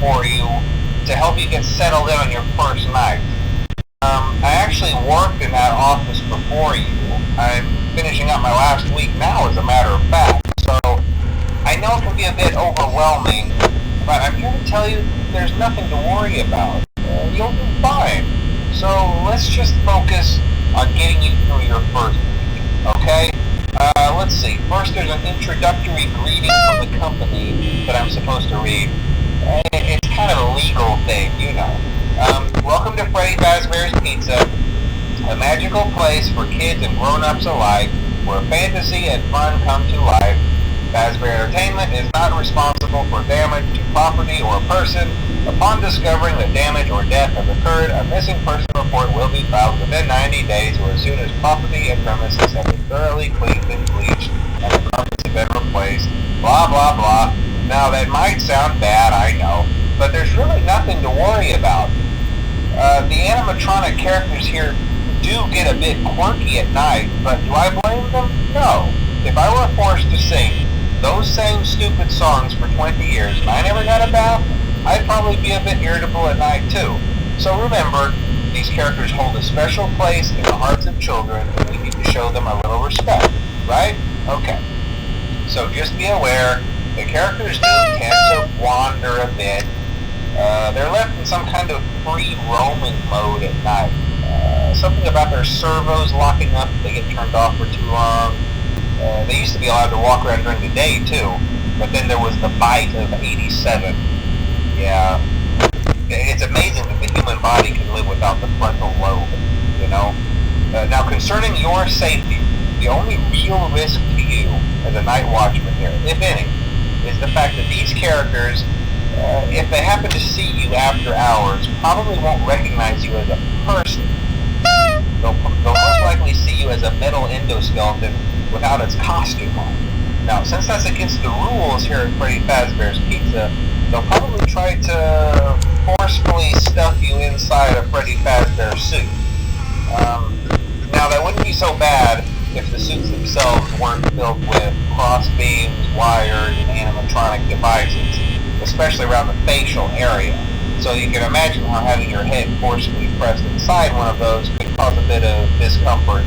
for you to help you get settled in on your first night. I actually worked in that office before you. I'm finishing up my last week now, as a matter of fact. So I know it can be a bit overwhelming, but I'm here to tell you there's nothing to worry about. You'll do fine. So let's just focus on getting you through your first week, okay? Let's see. First, there's an introductory greeting from the company that I'm supposed to read. It's kind of a legal thing, you know. Welcome to Freddy Fazbear's Pizza, a magical place for kids and grown-ups alike, where fantasy and fun come to life. Fazbear Entertainment is not responsible for damage to property or person. Upon discovering that damage or death has occurred, a missing person report will be filed within 90 days or as soon as property and premises have been thoroughly cleaned and bleached and the carpets have been replaced. Blah, blah, blah. Now, that might sound bad, I know, but there's really nothing to worry about. The animatronic characters here do get a bit quirky at night, but do I blame them? No. If I were forced to sing those same stupid songs for 20 years and I never got a bath, I'd probably be a bit irritable at night too. So remember, these characters hold a special place in the hearts of children and we need to show them a little respect, right? Okay. So just be aware, the characters do tend to wander a bit. They're left in some kind of free roaming mode at night. Something about their servos locking up if they get turned off for too long. They used to be allowed to walk around during the day too, but then there was the bite of 87. Yeah, it's amazing that the human body can live without the frontal lobe, you know? Now, concerning your safety, the only real risk to you as a night watchman here, if any, is the fact that these characters, if they happen to see you after hours, probably won't recognize you as a person. They'll most likely see you as a metal endoskeleton without its costume on. Now, since that's against the rules here at Freddy Fazbear's Pizza, they'll probably try to forcefully stuff you inside a Freddy Fazbear suit. Now, that wouldn't be so bad if the suits themselves weren't filled with cross beams, wires, and animatronic devices, especially around the facial area. So you can imagine how having your head forcefully pressed inside one of those could cause a bit of discomfort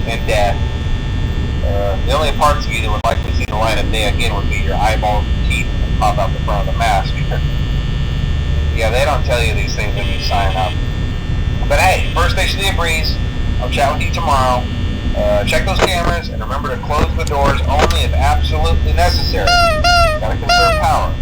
and death. The only parts of you that would likely see the light of day again would be your eyeballs and teeth that pop out the front of the mask. Yeah, they don't tell you these things when you sign up. But hey, first station of the breeze. I'll chat with you tomorrow. Check those cameras and remember to close the doors only if absolutely necessary. Gotta conserve power.